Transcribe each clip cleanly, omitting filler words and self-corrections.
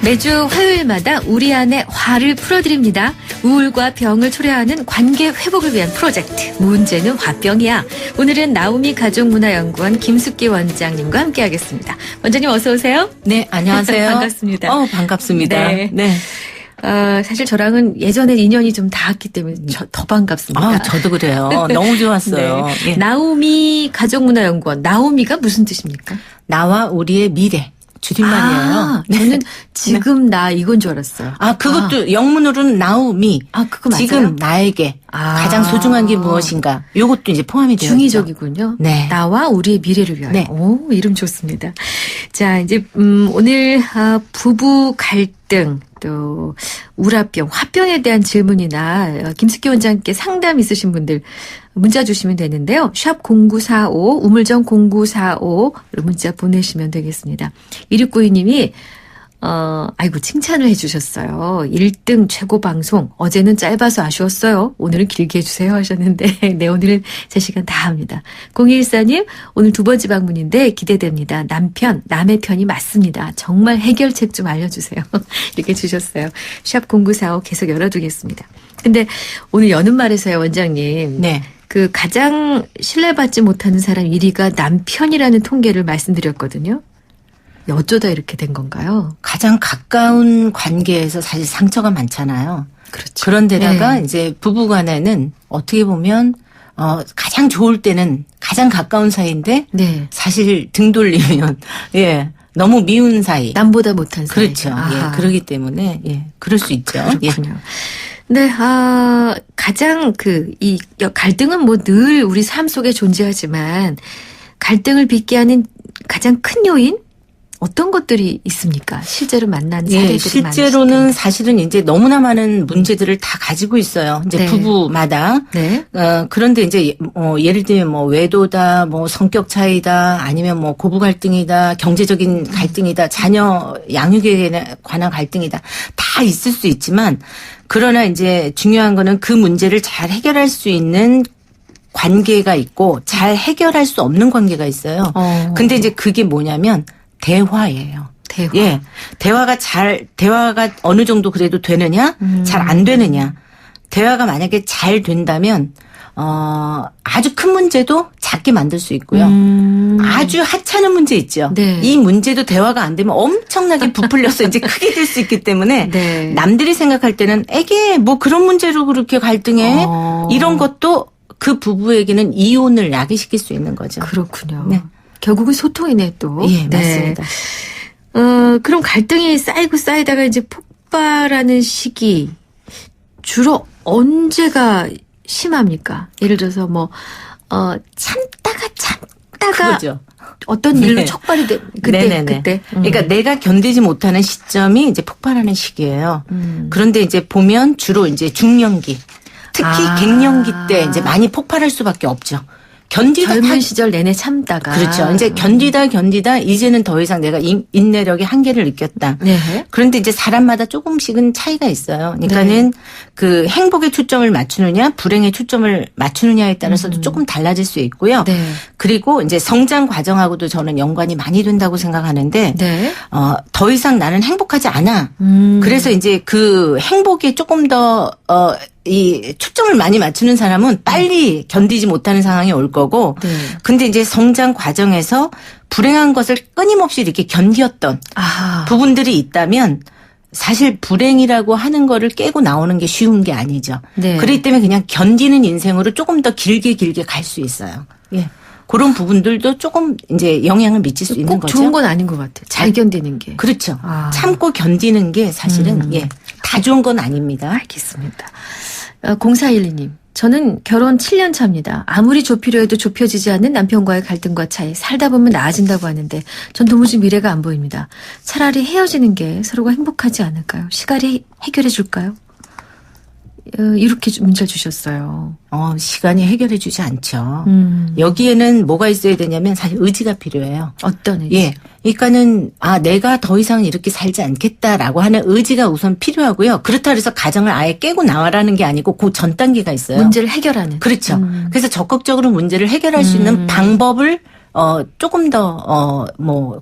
매주 화요일마다 우리 안의 화를 풀어드립니다. 우울과 병을 초래하는 관계 회복을 위한 프로젝트. 문제는 화병이야. 오늘은 나우미 가족문화연구원 김숙기 원장님과 함께하겠습니다. 원장님 어서 오세요. 네, 안녕하세요. 반갑습니다. 반갑습니다. 네. 사실 저랑은 예전에 인연이 좀 닿았기 때문에 더 반갑습니다. 저도 그래요. 너무 좋았어요. 네. 예. 나우미 가족문화연구원. 나우미가 무슨 뜻입니까? 나와 우리의 미래. 줄임말이에요. 저는 지금 나 이건 줄 알았어요. 그것도 영문으로는 나우미. 그거 맞아요? 지금 나에게 가장 소중한 게 무엇인가. 요것도 이제 포함이 되어 있죠. 중의적이군요. 네. 나와 우리의 미래를 위하여. 네. 오, 이름 좋습니다. 자, 이제 오늘 부부 갈등 또 우라병, 화병에 대한 질문이나 김숙기 원장님께 상담 있으신 분들 문자 주시면 되는데요. 샵 0945 우물정 0945로 문자 보내시면 되겠습니다. 2692님이 아이고 칭찬을 해주셨어요. 1등 최고 방송. 어제는 짧아서 아쉬웠어요. 오늘은 길게 해주세요 하셨는데 네, 오늘은 제 시간 다 합니다. 0214님 오늘 두 번째 방문인데 기대됩니다. 남의 편이 맞습니다. 정말 해결책 좀 알려주세요. 이렇게 주셨어요. 샵 0945 계속 열어두겠습니다. 근데 오늘 여는 말에서요 원장님. 네. 그 가장 신뢰받지 못하는 사람 1위가 남편이라는 통계를 말씀드렸거든요. 어쩌다 이렇게 된 건가요? 가장 가까운 관계에서 사실 상처가 많잖아요. 그렇죠. 그런데다가 네. 이제 부부 간에는 어떻게 보면 가장 좋을 때는 가장 가까운 사이인데 네. 사실 등 돌리면 너무 미운 사이. 남보다 못한 사이. 그렇죠. 그러기 때문에 그럴 수 있죠. 그렇군요. 네, 가장 이 갈등은 뭐 늘 우리 삶 속에 존재하지만 갈등을 빚게 하는 가장 큰 요인? 어떤 것들이 있습니까? 실제로 만난 사례들이 실제로는 많으시죠? 사실은 이제 너무나 많은 문제들을 다 가지고 있어요. 이제 네. 부부마다. 네. 그런데 이제 예를 들면 뭐 외도다, 뭐 성격 차이다, 아니면 뭐 고부 갈등이다, 경제적인 갈등이다, 자녀 양육에 관한 갈등이다. 다 있을 수 있지만 그러나 이제 중요한 거는 그 문제를 잘 해결할 수 있는 관계가 있고 잘 해결할 수 없는 관계가 있어요. 근데 이제 그게 뭐냐면 대화예요. 대화. 대화가 어느 정도 그래도 되느냐, 잘 안 되느냐. 대화가 만약에 잘 된다면, 아주 큰 문제도 작게 만들 수 있고요. 아주 하찮은 문제 있죠. 네. 이 문제도 대화가 안 되면 엄청나게 부풀려서 이제 크게 될 수 있기 때문에 네. 남들이 생각할 때는 에게 뭐 그런 문제로 그렇게 갈등해? 이런 것도 그 부부에게는 이혼을 야기시킬 수 있는 거죠. 그렇군요. 네. 결국은 소통이네 또. 예, 맞습니다. 그럼 갈등이 쌓이다가 이제 폭발하는 시기 주로 언제가 심합니까? 예를 들어서 참다가 그거죠. 어떤 일로 촉발이 돼 그때. 그러니까 내가 견디지 못하는 시점이 이제 폭발하는 시기예요. 그런데 이제 보면 주로 이제 중년기, 특히 갱년기 때 이제 많이 폭발할 수밖에 없죠. 젊은 시절 내내 참다가. 그렇죠. 이제 견디다 이제는 더 이상 내가 인내력의 한계를 느꼈다. 네. 그런데 이제 사람마다 조금씩은 차이가 있어요. 그러니까는 그 행복에 초점을 맞추느냐 불행에 초점을 맞추느냐에 따라서도 조금 달라질 수 있고요. 네. 그리고 이제 성장 과정하고도 저는 연관이 많이 된다고 생각하는데 네. 더 이상 나는 행복하지 않아. 그래서 이제 그 행복에 조금 더 이 초점을 많이 맞추는 사람은 빨리 견디지 못하는 상황이 올 거고, 근데 이제 성장 과정에서 불행한 것을 끊임없이 이렇게 견디었던 부분들이 있다면 사실 불행이라고 하는 거를 깨고 나오는 게 쉬운 게 아니죠. 네. 그렇기 때문에 그냥 견디는 인생으로 조금 더 길게 갈 수 있어요. 그런 부분들도 조금 이제 영향을 미칠 수 있는 거죠. 꼭 좋은 건 아닌 것 같아요. 잘 견디는 게. 그렇죠. 참고 견디는 게 사실은 다 좋은 건 아닙니다. 알겠습니다. 0412님. 저는 결혼 7년 차입니다. 아무리 좁히려 해도 좁혀지지 않는 남편과의 갈등과 차이. 살다 보면 나아진다고 하는데 전 도무지 미래가 안 보입니다. 차라리 헤어지는 게 서로가 행복하지 않을까요? 시간이 해결해 줄까요? 이렇게 문자를 주셨어요. 시간이 해결해 주지 않죠. 여기에는 뭐가 있어야 되냐면 사실 의지가 필요해요. 어떤 의지? 그러니까는 내가 더 이상 이렇게 살지 않겠다라고 하는 의지가 우선 필요하고요. 그렇다고 해서 가정을 아예 깨고 나와라는 게 아니고 그 전 단계가 있어요. 문제를 해결하는. 그렇죠. 그래서 적극적으로 문제를 해결할 수 있는 방법을 조금 더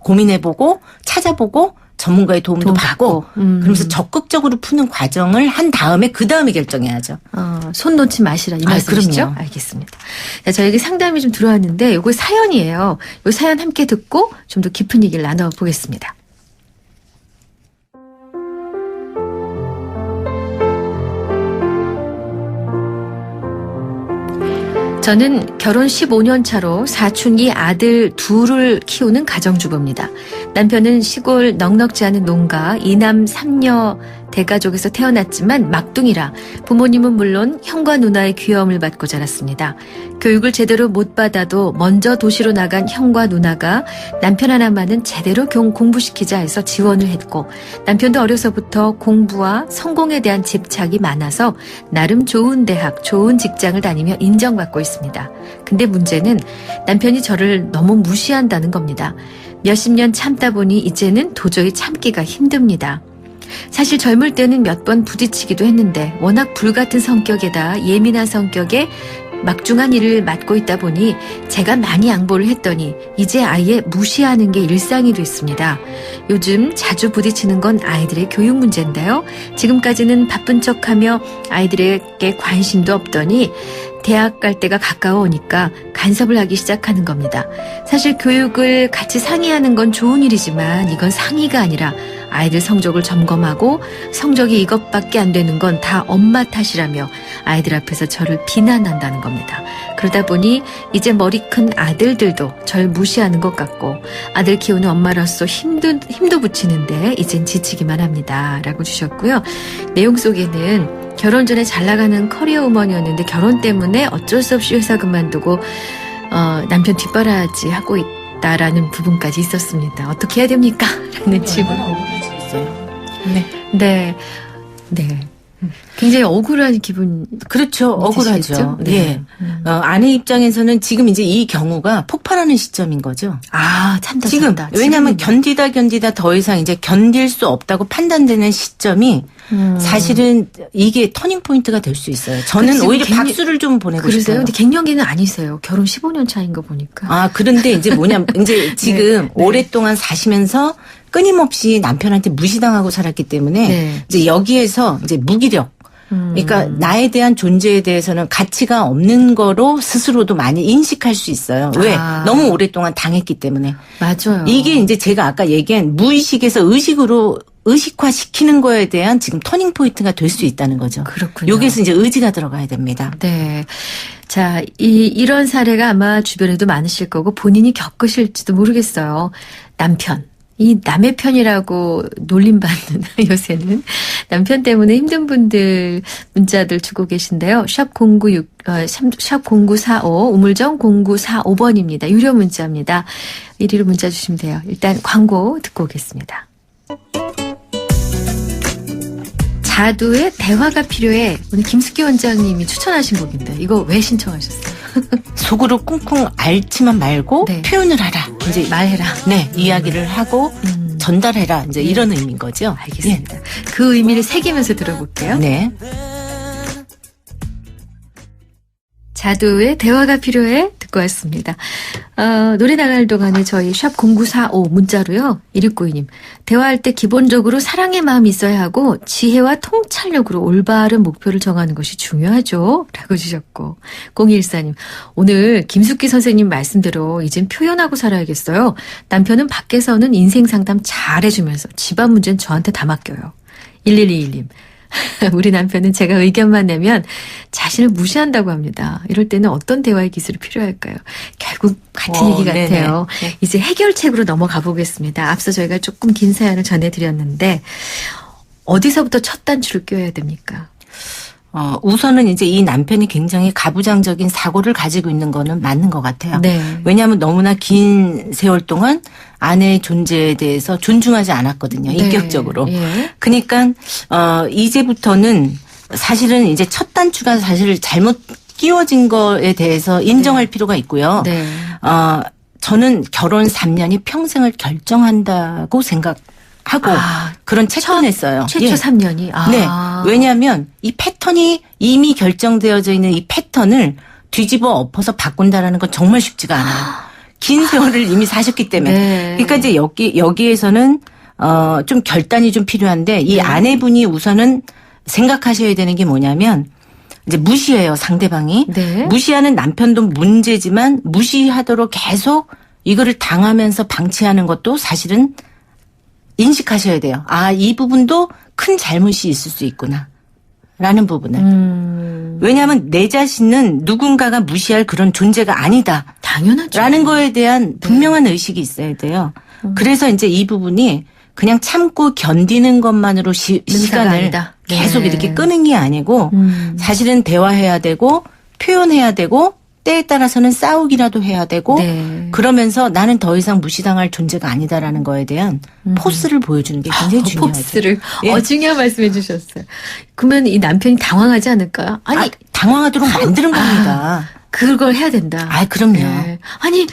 고민해보고 찾아보고 전문가의 도움도 도움 받고 받고. 그러면서 적극적으로 푸는 과정을 한 다음에 그 다음에 결정해야죠. 손 놓지 마시라 이 말씀이시죠? 그럼요. 알겠습니다. 자, 저에게 상담이 좀 들어왔는데 요거 사연이에요. 요 사연 함께 듣고 좀 더 깊은 얘기를 나눠보겠습니다. 저는 결혼 15년 차로 사춘기 아들 둘을 키우는 가정주부입니다. 남편은 시골 넉넉지 않은 농가 2남 3녀 대가족에서 태어났지만 막둥이라 부모님은 물론 형과 누나의 귀여움을 받고 자랐습니다. 교육을 제대로 못 받아도 먼저 도시로 나간 형과 누나가 남편 하나만은 제대로 공부시키자 해서 지원을 했고 남편도 어려서부터 공부와 성공에 대한 집착이 많아서 나름 좋은 대학, 좋은 직장을 다니며 인정받고 있습니다. 근데 문제는 남편이 저를 너무 무시한다는 겁니다. 몇십 년 참다 보니 이제는 도저히 참기가 힘듭니다. 사실 젊을 때는 몇 번 부딪히기도 했는데 워낙 불같은 성격에다 예민한 성격에 막중한 일을 맡고 있다 보니 제가 많이 양보를 했더니 이제 아예 무시하는 게 일상이 됐습니다. 요즘 자주 부딪히는 건 아이들의 교육 문제인데요. 지금까지는 바쁜 척하며 아이들에게 관심도 없더니 대학 갈 때가 가까워오니까 간섭을 하기 시작하는 겁니다. 사실 교육을 같이 상의하는 건 좋은 일이지만 이건 상의가 아니라 아이들 성적을 점검하고 성적이 이것밖에 안 되는 건 다 엄마 탓이라며 아이들 앞에서 저를 비난한다는 겁니다. 그러다 보니 이제 머리 큰 아들들도 절 무시하는 것 같고 아들 키우는 엄마로서 힘도 붙이는데 이젠 지치기만 합니다. 라고 주셨고요. 내용 속에는 결혼 전에 잘 나가는 커리어 우먼이었는데 결혼 때문에 어쩔 수 없이 회사 그만두고 남편 뒷바라지 하고 있다라는 부분까지 있었습니다. 어떻게 해야 됩니까? 라는 질문. 네. 굉장히 억울한 기분. 그렇죠. 억울하죠. 네. 예. 아내 입장에서는 지금 이제 이 경우가 폭발하는 시점인 거죠. 참다. 지금 왜냐하면 견디다 더 이상 이제 견딜 수 없다고 판단되는 시점이 사실은 이게 터닝 포인트가 될 수 있어요. 저는 오히려 박수를 좀 보내고 그러세요? 싶어요. 근데 갱년기는 아니세요. 결혼 15년 차인 거 보니까. 그런데 이제 뭐냐면 이제 지금 오랫동안 사시면서 끊임없이 남편한테 무시당하고 살았기 때문에 이제 여기에서 이제 무기력. 그러니까 나에 대한 존재에 대해서는 가치가 없는 거로 스스로도 많이 인식할 수 있어요. 왜? 너무 오랫동안 당했기 때문에. 맞아요. 이게 이제 제가 아까 얘기한 무의식에서 의식으로 의식화시키는 거에 대한 지금 터닝 포인트가 될 수 있다는 거죠. 그렇군요. 여기에서 이제 의지가 들어가야 됩니다. 네. 자, 이런 사례가 아마 주변에도 많으실 거고 본인이 겪으실지도 모르겠어요. 남편. 이 남의 편이라고 놀림받는 요새는 남편 때문에 힘든 분들 문자들 주고 계신데요. 샵 0945 우물정 0945번입니다. 유료 문자입니다. 이리로 문자 주시면 돼요. 일단 광고 듣고 오겠습니다. 자두의 대화가 필요해. 오늘 김숙기 원장님이 추천하신 곡인데 이거 왜 신청하셨어요? 속으로 쿵쿵 앓지만 말고 표현을 하라. 이제 말해라. 네, 이야기를 하고 전달해라. 이제 이런 의미인 거죠. 알겠습니다. 그 의미를 새기면서 들어볼게요. 네. 자두의 대화가 필요해 듣고 왔습니다. 노래 나갈 동안에 저희 샵 0945 문자로요. 1692님. 대화할 때 기본적으로 사랑의 마음이 있어야 하고 지혜와 통찰력으로 올바른 목표를 정하는 것이 중요하죠. 라고 주셨고 0214님. 오늘 김숙기 선생님 말씀대로 이젠 표현하고 살아야겠어요. 남편은 밖에서는 인생 상담 잘 해주면서 집안 문제는 저한테 다 맡겨요. 1121님. 우리 남편은 제가 의견만 내면 자신을 무시한다고 합니다. 이럴 때는 어떤 대화의 기술이 필요할까요? 결국 같은 얘기 같아요. 네. 이제 해결책으로 넘어가 보겠습니다. 앞서 저희가 조금 긴 사연을 전해드렸는데 어디서부터 첫 단추를 껴야 됩니까? 우선은 이제 이 남편이 굉장히 가부장적인 사고를 가지고 있는 거는 맞는 것 같아요. 네. 왜냐하면 너무나 긴 세월 동안 아내의 존재에 대해서 존중하지 않았거든요. 네. 인격적으로. 예. 그러니까 이제부터는 사실은 이제 첫 단추가 사실 잘못 끼워진 거에 대해서 인정할 필요가 있고요. 네. 저는 결혼 3년이 평생을 결정한다고 생각하고 그런 책도 냈어요. 최초 3년이. 네. 왜냐하면 이 패턴이 이미 결정되어져 있는 이 패턴을 뒤집어 엎어서 바꾼다라는 건 정말 쉽지가 않아요. 긴 세월을 이미 사셨기 때문에. 네. 그러니까 이제 여기에서는 좀 결단이 좀 필요한데 이 네. 아내분이 우선은 생각하셔야 되는 게 뭐냐면 이제 무시해요, 상대방이. 네. 무시하는 남편도 문제지만 무시하도록 계속 이거를 당하면서 방치하는 것도 사실은 인식하셔야 돼요. 아, 이 부분도 큰 잘못이 있을 수 있구나. 라는 부분을. 왜냐하면 내 자신은 누군가가 무시할 그런 존재가 아니다. 당연하죠. 라는 거에 대한 분명한 의식이 있어야 돼요. 그래서 이제 이 부분이 그냥 참고 견디는 것만으로 시간을 아니다. 계속 네. 이렇게 끄는 게 아니고 사실은 대화해야 되고 표현해야 되고 때에 따라서는 싸우기라도 해야 되고 네. 그러면서 나는 더 이상 무시당할 존재가 아니다라는 거에 대한 포스를 보여주는 게 굉장히 중요하죠. 포스를 예. 중요한 말씀해 주셨어요. 그러면 이 남편이 당황하지 않을까요? 아니 당황하도록 만드는 겁니다. 그걸 해야 된다. 아, 그럼요. 네. 아니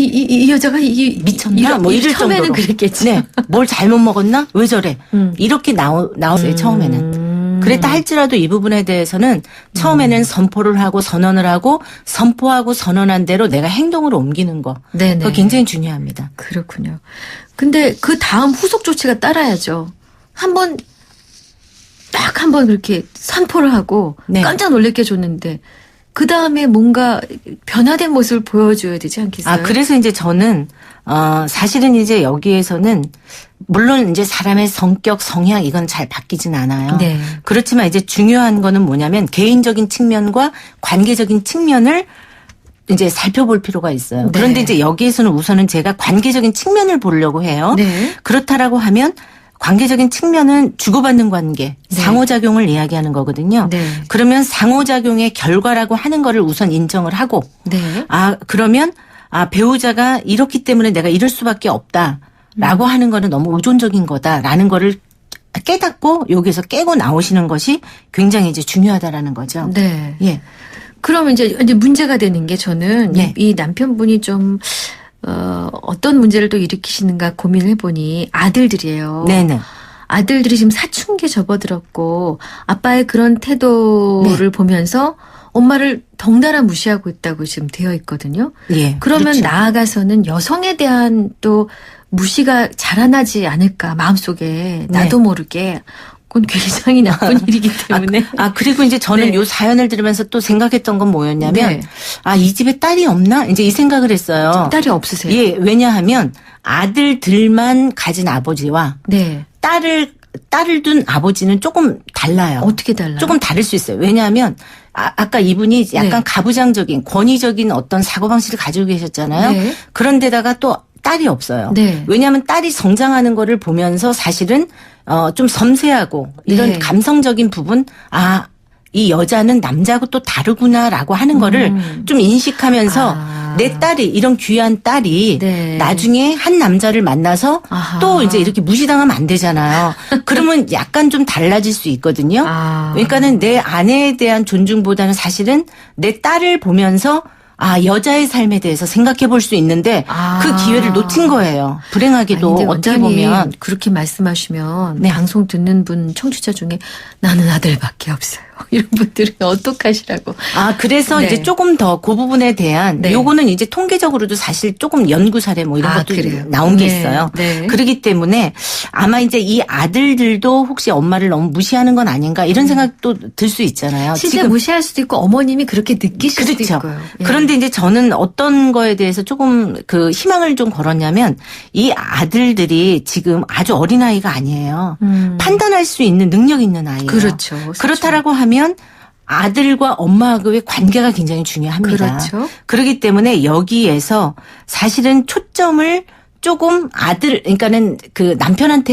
이 여자가 미쳤나? 뭐 이럴 처음에는 정도로. 그랬겠지. 네. 뭘 잘못 먹었나? 왜 저래? 이렇게 나왔어요, 처음에는. 그랬다 할지라도 이 부분에 대해서는 처음에는 선포를 하고 선언을 하고 선포하고 선언한 대로 내가 행동으로 옮기는 거. 네네. 그거 굉장히 중요합니다. 그렇군요. 근데 그 다음 후속 조치가 따라야죠. 딱 한 번 그렇게 선포를 하고 네. 깜짝 놀랍게 줬는데 그 다음에 뭔가 변화된 모습을 보여줘야 되지 않겠어요? 아, 그래서 이제 저는, 사실은 이제 여기에서는, 물론 이제 사람의 성격, 성향, 이건 잘 바뀌진 않아요. 네. 그렇지만 이제 중요한 거는 뭐냐면 개인적인 측면과 관계적인 측면을 이제 살펴볼 필요가 있어요. 네. 그런데 이제 여기에서는 우선은 제가 관계적인 측면을 보려고 해요. 네. 그렇다라고 하면 관계적인 측면은 주고받는 관계, 네. 상호작용을 이야기하는 거거든요. 네. 그러면 상호작용의 결과라고 하는 거를 우선 인정을 하고 네. 그러면 배우자가 이렇기 때문에 내가 이럴 수밖에 없다라고 하는 거는 너무 의존적인 거다라는 거를 깨닫고 여기서 깨고 나오시는 것이 굉장히 이제 중요하다라는 거죠. 네. 예. 그러면 이제 문제가 되는 게 저는 네. 이 남편분이 좀 어떤 문제를 또 일으키시는가 고민을 해보니 아들들이에요. 네네. 아들들이 지금 사춘기에 접어들었고 아빠의 그런 태도를 보면서 엄마를 덩달아 무시하고 있다고 지금 되어 있거든요. 예. 그러면 그렇죠. 나아가서는 여성에 대한 또 무시가 자라나지 않을까 마음속에 나도 네. 모르게 그건 굉장히 나쁜 일이기 때문에. 그리고 이제 저는 네. 요 사연을 들으면서 또 생각했던 건 뭐였냐면, 네. 이 집에 딸이 없나? 이제 이 생각을 했어요. 딸이 없으세요? 예, 왜냐하면 아들들만 가진 아버지와 네. 딸을 둔 아버지는 조금 달라요. 어떻게 달라요? 조금 다를 수 있어요. 왜냐하면 아까 이분이 약간 네. 가부장적인 권위적인 어떤 사고방식을 가지고 계셨잖아요. 네. 그런데다가 또 딸이 없어요. 네. 왜냐하면 딸이 성장하는 거를 보면서 사실은 좀 섬세하고 이런 네. 감성적인 부분 이 여자는 남자하고 또 다르구나라고 하는 거를 좀 인식하면서 내 딸이 이런 귀한 딸이 네. 나중에 한 남자를 만나서 아하. 또 이제 이렇게 무시당하면 안 되잖아요. 그러면 약간 좀 달라질 수 있거든요. 그러니까는 내 아내에 대한 존중보다는 사실은 내 딸을 보면서 여자의 삶에 대해서 생각해 볼 수 있는데 그 기회를 놓친 거예요. 불행하게도 아니, 근데 어떻게 원장님 보면. 그렇게 말씀하시면 네. 방송 듣는 분 청취자 중에 나는 아들밖에 없어요. 이런 분들은 어떡하시라고. 그래서 네. 이제 조금 더 그 부분에 대한 네. 요거는 이제 통계적으로도 사실 조금 연구 사례 뭐 이런 것도 그래요? 나온 게 네. 있어요. 네. 그렇기 때문에 아마 이제 이 아들들도 혹시 엄마를 너무 무시하는 건 아닌가 이런 생각도 들 수 있잖아요. 실제 무시할 수도 있고 어머님이 그렇게 느끼실 수도 그렇죠. 있고요. 예. 그런데 이제 저는 어떤 거에 대해서 조금 그 희망을 좀 걸었냐면 이 아들들이 지금 아주 어린아이가 아니에요. 판단할 수 있는 능력 있는 아이예요. 그렇죠. 그렇다라고 하면 아들과 엄마하고의 관계가 굉장히 중요합니다. 그렇죠. 그렇기 때문에 여기에서 사실은 초점을 조금 그러니까는 그 남편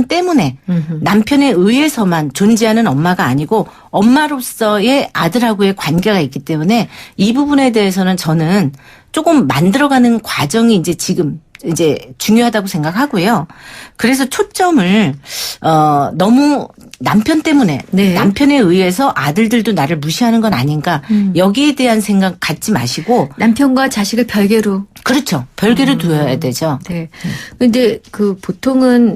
때문에 남편에 의해서만 존재하는 엄마가 아니고 엄마로서의 아들하고의 관계가 있기 때문에 이 부분에 대해서는 저는 조금 만들어가는 과정이 이제 지금 이제 중요하다고 생각하고요. 그래서 초점을 너무 남편 때문에 네. 남편에 의해서 아들들도 나를 무시하는 건 아닌가 여기에 대한 생각 갖지 마시고 남편과 자식을 별개로. 그렇죠. 별개로 두어야 되죠. 네. 근데 그 보통은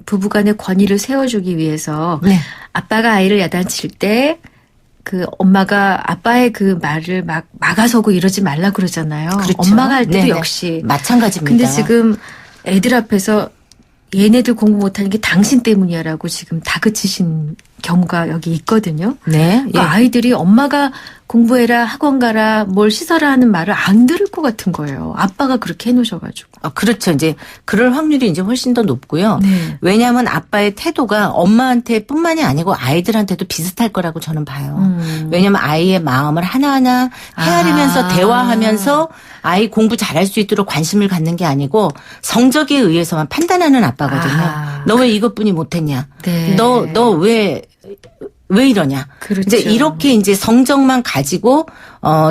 부부간의 권위를 세워주기 위해서 네. 아빠가 아이를 야단칠 때 그 엄마가 아빠의 그 말을 막 막아서고 이러지 말라 그러잖아요. 그렇죠. 엄마가 할 때도 네네. 역시. 마찬가지입니다. 근데 지금 애들 앞에서 얘네들 공부 못하는 게 당신 때문이야라고 지금 다그치신 경우가 여기 있거든요. 네. 예. 그러니까 아이들이 엄마가 공부해라, 학원 가라, 뭘 씻어라 하는 말을 안 들을 것 같은 거예요. 아빠가 그렇게 해놓으셔가지고. 그렇죠. 이제 그럴 확률이 이제 훨씬 더 높고요. 네. 왜냐하면 아빠의 태도가 엄마한테 뿐만이 아니고 아이들한테도 비슷할 거라고 저는 봐요. 왜냐하면 아이의 마음을 하나하나 헤아리면서 대화하면서 아이 공부 잘할 수 있도록 관심을 갖는 게 아니고 성적에 의해서만 판단하는 아빠거든요. 너 왜 이것뿐이 못했냐? 네. 너 왜 이러냐? 그렇죠. 이제 이렇게 이제 성적만 가지고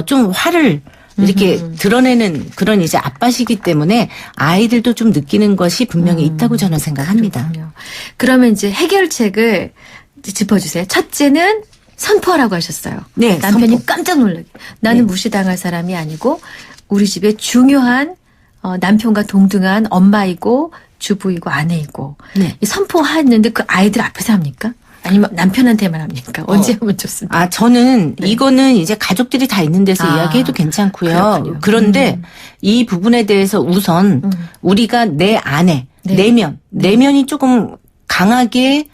좀 화를 이렇게 드러내는 그런 이제 아빠시기 때문에 아이들도 좀 느끼는 것이 분명히 있다고 저는 생각합니다. 그렇군요. 그러면 이제 해결책을 이제 짚어주세요. 첫째는 선포하라고 하셨어요. 네, 남편이 선포. 깜짝 놀라게. 나는 무시당할 사람이 아니고 우리 집에 중요한 남편과 동등한 엄마이고 주부이고 아내이고. 네. 이 선포했는데 그 아이들 앞에서 합니까? 아니면 남편한테만 합니까? 언제 하면 좋습니까? 저는 이거는 이제 가족들이 다 있는 데서 이야기해도 괜찮고요. 그렇군요. 그런데 이 부분에 대해서 우선 우리가 내 안에 내면이 조금 강하게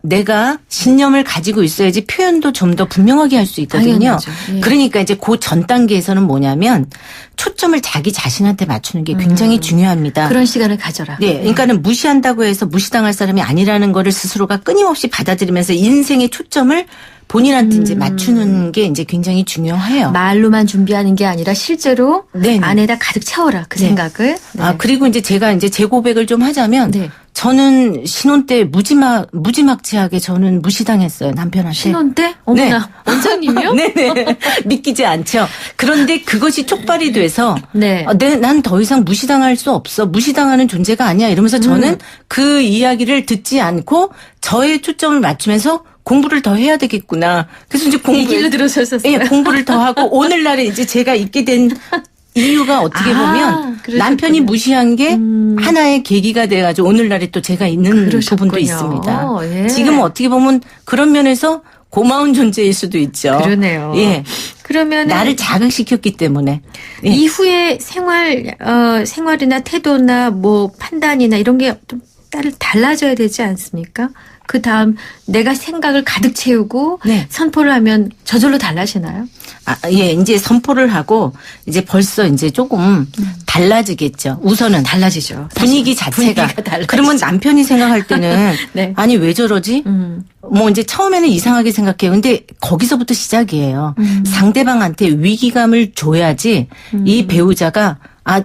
내가 신념을 가지고 있어야지 표현도 좀 더 분명하게 할 수 있거든요. 당연하죠. 예. 그러니까 이제 그 전 단계에서는 뭐냐면 초점을 자기 자신한테 맞추는 게 굉장히 중요합니다. 그런 시간을 가져라. 네, 그러니까는 무시한다고 해서 무시당할 사람이 아니라는 거를 스스로가 끊임없이 받아들이면서 인생의 초점을 본인한테 이제 맞추는 게 이제 굉장히 중요해요. 말로만 준비하는 게 아니라 실제로 네네. 안에다 가득 채워라. 그 네. 생각을. 네. 그리고 이제 제가 이제 제 고백을 좀 하자면 네. 저는 신혼 때 무지막지하게 저는 무시당했어요, 남편한테. 신혼 때? 어머나. 원장님이요? 네네. 믿기지 않죠. 그런데 그것이 촉발이 돼서 네. 난 더 이상 무시당할 수 없어. 무시당하는 존재가 아니야. 이러면서 저는 그 이야기를 듣지 않고 저의 초점을 맞추면서 공부를 더 해야 되겠구나. 그래서 이제 이 길로 들어서셨어요. 예, 공부를 더 하고 오늘날에 이제 제가 있게 된 이유가 어떻게 보면 그러셨군요. 남편이 무시한 게 하나의 계기가 돼가지고 오늘날에 또 제가 있는 부분도 있습니다. 예. 지금 어떻게 보면 그런 면에서 고마운 존재일 수도 있죠. 그러네요. 예. 그러면 나를 자극시켰기 때문에. 예. 이후에 생활이나 태도나 뭐 판단이나 이런 게 좀 달라져야 되지 않습니까? 그 다음 내가 생각을 가득 채우고 네. 선포를 하면 저절로 달라지나요? 예, 이제 선포를 하고 이제 벌써 이제 조금 달라지겠죠. 우선은 달라지죠. 분위기 자체가. 그러면 남편이 생각할 때는 네. 아니 왜 저러지? 뭐 이제 처음에는 이상하게 생각해요. 근데 거기서부터 시작이에요. 상대방한테 위기감을 줘야지 이 배우자가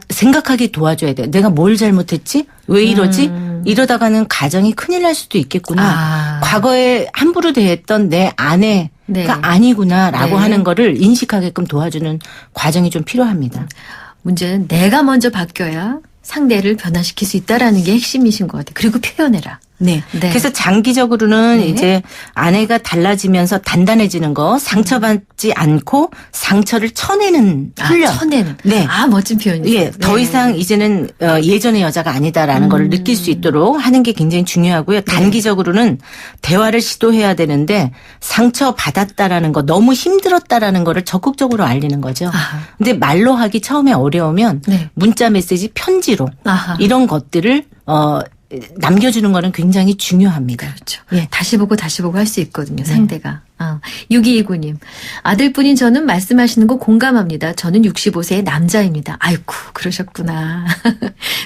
생각하게 도와줘야 돼. 내가 뭘 잘못했지? 왜 이러지? 이러다가는 가정이 큰일 날 수도 있겠구나. 과거에 함부로 대했던 내 아내가 네. 아니구나라고 네. 하는 거를 인식하게끔 도와주는 과정이 좀 필요합니다. 문제는 내가 먼저 바뀌어야 상대를 변화시킬 수 있다라는 게 핵심이신 것 같아요. 그리고 표현해라. 네. 네. 그래서 장기적으로는 네. 이제 아내가 달라지면서 단단해지는 거, 상처받지 않고 상처를 쳐내는 훈련. 쳐내는. 네. 멋진 표현이에요. 예, 더 네. 이상 이제는 예전의 여자가 아니다라는 걸 느낄 수 있도록 하는 게 굉장히 중요하고요. 단기적으로는 대화를 시도해야 되는데 상처 받았다라는 거, 너무 힘들었다라는 거를 적극적으로 알리는 거죠. 근데 말로 하기 처음에 어려우면 네. 문자 메시지, 편지로 아하. 이런 것들을 남겨주는 거는 굉장히 중요합니다. 그렇죠. 예. 다시 보고 할 수 있거든요. 상대가. 6229님. 아들뿐인 저는 말씀하시는 거 공감합니다. 저는 65세의 남자입니다. 아이고 그러셨구나.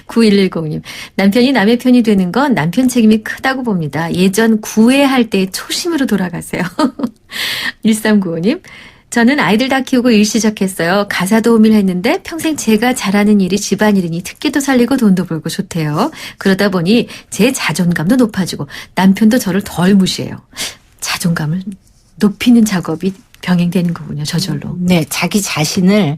9110님. 남편이 남의 편이 되는 건 남편 책임이 크다고 봅니다. 예전 구애할 때의 초심으로 돌아가세요. 1395님. 저는 아이들 다 키우고 일 시작했어요. 가사 도우미를 했는데 평생 제가 잘하는 일이 집안일이니 특기도 살리고 돈도 벌고 좋대요. 그러다 보니 제 자존감도 높아지고 남편도 저를 덜 무시해요. 자존감을 높이는 작업이 병행되는 거군요. 저절로. 네, 자기 자신을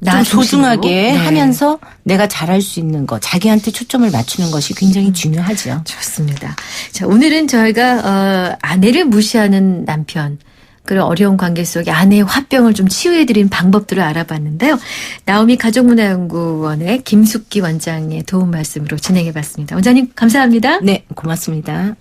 나 좀 소중하게 중심으로? 네. 하면서 내가 잘할 수 있는 거, 자기한테 초점을 맞추는 것이 굉장히 중요하죠. 좋습니다. 자, 오늘은 저희가 아내를 무시하는 남편 그런 어려운 관계 속에 아내의 화병을 좀 치유해드리는 방법들을 알아봤는데요. 나오미 가족문화연구원의 김숙기 원장의 도움 말씀으로 진행해봤습니다. 원장님 감사합니다. 네, 고맙습니다.